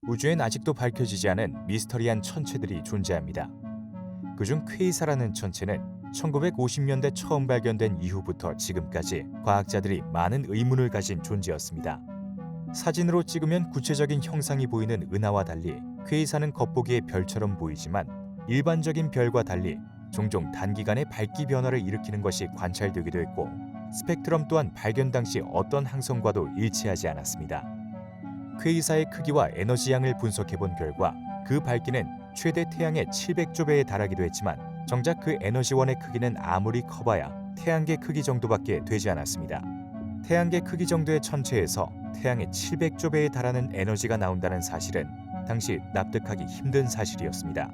우주엔 아직도 밝혀지지 않은 미스터리한 천체들이 존재합니다. 그중 퀘이사라는 천체는 1950년대 처음 발견된 이후부터 지금까지 과학자들이 많은 의문을 가진 존재였습니다. 사진으로 찍으면 구체적인 형상이 보이는 은하와 달리 퀘이사는 겉보기에 별처럼 보이지만 일반적인 별과 달리 종종 단기간에 밝기 변화를 일으키는 것이 관찰되기도 했고 스펙트럼 또한 발견 당시 어떤 항성과도 일치하지 않았습니다. 퀘이사의 크기와 에너지 양을 분석해본 결과 그 밝기는 최대 태양의 700조 배에 달하기도 했지만 정작 그 에너지원의 크기는 아무리 커봐야 태양계 크기 정도밖에 되지 않았습니다. 태양계 크기 정도의 천체에서 태양의 700조 배에 달하는 에너지가 나온다는 사실은 당시 납득하기 힘든 사실이었습니다.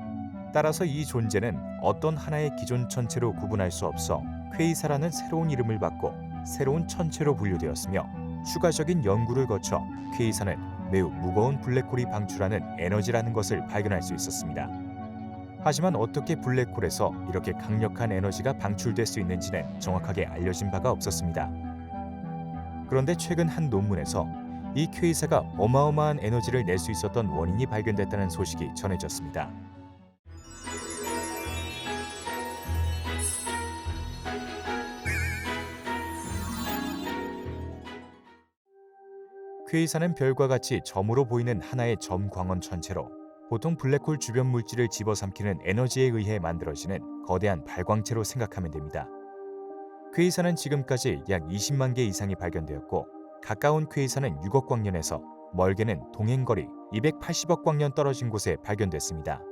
따라서 이 존재는 어떤 하나의 기존 천체로 구분할 수 없어 퀘이사라는 새로운 이름을 받고 새로운 천체로 분류되었으며 추가적인 연구를 거쳐 퀘이사는 매우 무거운 블랙홀이 방출하는 에너지라는 것을 발견할 수 있었습니다. 하지만 어떻게 블랙홀에서 이렇게 강력한 에너지가 방출될 수 있는지는 정확하게 알려진 바가 없었습니다. 그런데 최근 한 논문에서 이 퀘이사가 어마어마한 에너지를 낼 수 있었던 원인이 발견됐다는 소식이 전해졌습니다. 퀘이사는 별과 같이 점으로 보이는 하나의 점광원 천체로 보통 블랙홀 주변 물질을 집어삼키는 에너지에 의해 만들어지는 거대한 발광체로 생각하면 됩니다. 퀘이사는 지금까지 약 20만 개 이상이 발견되었고 가까운 퀘이사는 6억 광년에서 멀게는 동행거리 280억 광년 떨어진 곳에 발견됐습니다.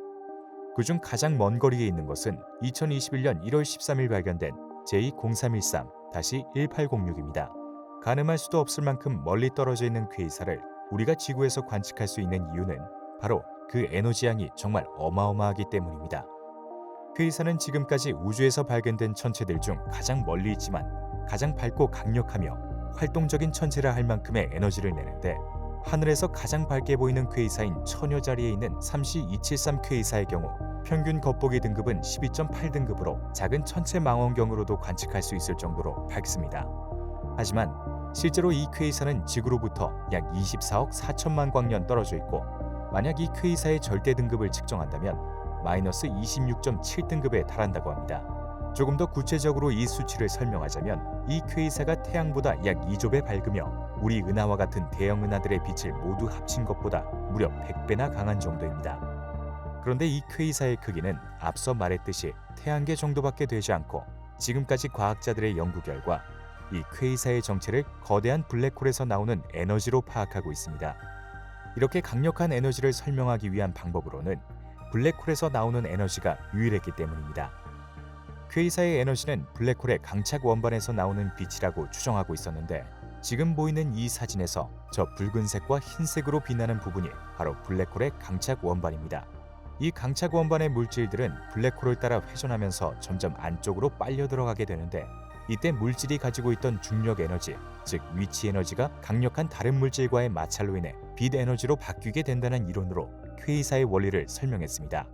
그중 가장 먼 거리에 있는 것은 2021년 1월 13일 발견된 J0313-1806입니다. 가늠할 수도 없을 만큼 멀리 떨어져 있는 퀘이사를 우리가 지구에서 관측할 수 있는 이유는 바로 그 에너지 양이 정말 어마어마하기 때문입니다. 퀘이사는 지금까지 우주에서 발견된 천체들 중 가장 멀리 있지만 가장 밝고 강력하며 활동적인 천체라 할 만큼의 에너지를 내는데 하늘에서 가장 밝게 보이는 퀘이사인 처녀 자리에 있는 3C273 퀘이사의 경우 평균 겉보기 등급은 12.8등급으로 작은 천체 망원경으로도 관측할 수 있을 정도로 밝습니다. 하지만 실제로 이 퀘이사는 지구로부터 약 24억 4천만 광년 떨어져 있고 만약 이 퀘이사의 절대 등급을 측정한다면 마이너스 26.7등급에 달한다고 합니다. 조금 더 구체적으로 이 수치를 설명하자면 이 퀘이사가 태양보다 약 2조 배 밝으며 우리 은하와 같은 대형 은하들의 빛을 모두 합친 것보다 무려 100배나 강한 정도입니다. 그런데 이 퀘이사의 크기는 앞서 말했듯이 태양계 정도밖에 되지 않고 지금까지 과학자들의 연구 결과 이 퀘이사의 정체를 거대한 블랙홀에서 나오는 에너지로 파악하고 있습니다. 이렇게 강력한 에너지를 설명하기 위한 방법으로는 블랙홀에서 나오는 에너지가 유일했기 때문입니다. 퀘이사의 에너지는 블랙홀의 강착 원반에서 나오는 빛이라고 추정하고 있었는데 지금 보이는 이 사진에서 저 붉은색과 흰색으로 빛나는 부분이 바로 블랙홀의 강착 원반입니다. 이 강착 원반의 물질들은 블랙홀을 따라 회전하면서 점점 안쪽으로 빨려 들어가게 되는데 이때 물질이 가지고 있던 중력 에너지, 즉 위치 에너지가 강력한 다른 물질과의 마찰로 인해 빛 에너지로 바뀌게 된다는 이론으로 퀘이사의 원리를 설명했습니다.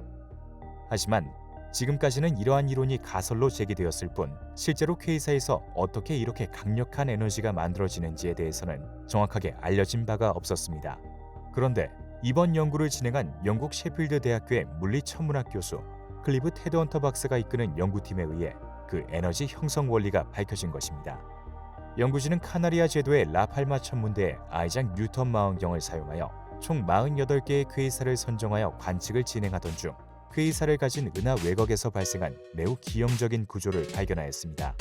하지만 지금까지는 이러한 이론이 가설로 제기되었을 뿐 실제로 퀘이사에서 어떻게 이렇게 강력한 에너지가 만들어지는지에 대해서는 정확하게 알려진 바가 없었습니다. 그런데 이번 연구를 진행한 영국 셰필드 대학교의 물리천문학 교수 클리브 테드헌터 박사가 이끄는 연구팀에 의해 그 에너지 형성 원리가 밝혀진 것입니다. 연구진은 카나리아 제도의 라팔마 천문대의 아이작 뉴턴 망원경을 사용하여 총 48개의 퀘이사를 선정하여 관측을 진행하던 중 퀘이사를 가진 은하 외곽에서 발생한 매우 기형적인 구조를 발견하였습니다.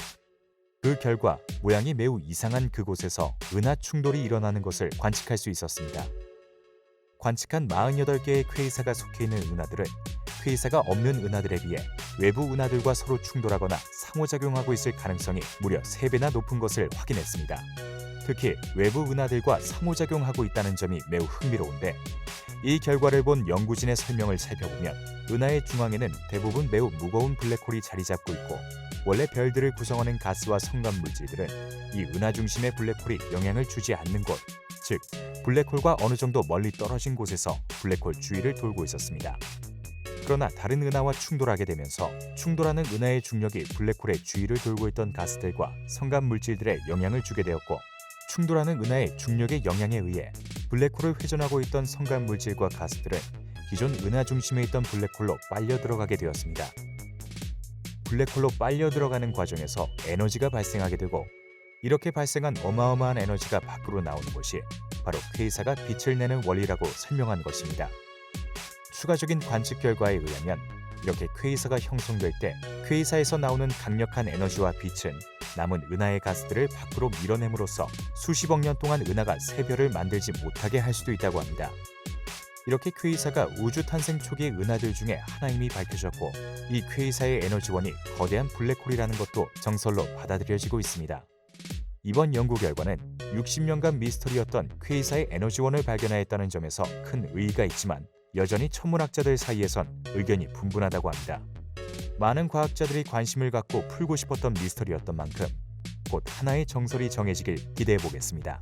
그 결과 모양이 매우 이상한 그곳에서 은하 충돌이 일어나는 것을 관측할 수 있었습니다. 관측한 48개의 퀘이사가 속해 있는 은하들은 퀘이사가 없는 은하들에 비해 외부 은하들과 서로 충돌하거나 상호작용하고 있을 가능성이 무려 3배나 높은 것을 확인했습니다. 특히 외부 은하들과 상호작용하고 있다는 점이 매우 흥미로운데 이 결과를 본 연구진의 설명을 살펴보면 은하의 중앙에는 대부분 매우 무거운 블랙홀이 자리 잡고 있고 원래 별들을 구성하는 가스와 성간 물질들은 이 은하 중심의 블랙홀이 영향을 주지 않는 곳, 즉 블랙홀과 어느 정도 멀리 떨어진 곳에서 블랙홀 주위를 돌고 있었습니다. 그러나 다른 은하와 충돌하게 되면서 충돌하는 은하의 중력이 블랙홀의 주위를 돌고 있던 가스들과 성간 물질들에 영향을 주게 되었고 충돌하는 은하의 중력의 영향에 의해 블랙홀을 회전하고 있던 성간 물질과 가스들은 기존 은하 중심에 있던 블랙홀로 빨려 들어가게 되었습니다. 블랙홀로 빨려 들어가는 과정에서 에너지가 발생하게 되고, 이렇게 발생한 어마어마한 에너지가 밖으로 나오는 것이 바로 퀘이사가 빛을 내는 원리라고 설명한 것입니다. 추가적인 관측 결과에 의하면 이렇게 퀘이사가 형성될 때 퀘이사에서 나오는 강력한 에너지와 빛은 남은 은하의 가스들을 밖으로 밀어냄으로써 수십억 년 동안 은하가 새 별을 만들지 못하게 할 수도 있다고 합니다. 이렇게 퀘이사가 우주 탄생 초기의 은하들 중에 하나임이 밝혀졌고, 이 퀘이사의 에너지원이 거대한 블랙홀이라는 것도 정설로 받아들여지고 있습니다. 이번 연구 결과는 60년간 미스터리였던 퀘이사의 에너지원을 발견하였다는 점에서 큰 의의가 있지만, 여전히 천문학자들 사이에선 의견이 분분하다고 합니다. 많은 과학자들이 관심을 갖고 풀고 싶었던 미스터리였던 만큼 곧 하나의 정설이 정해지길 기대해 보겠습니다.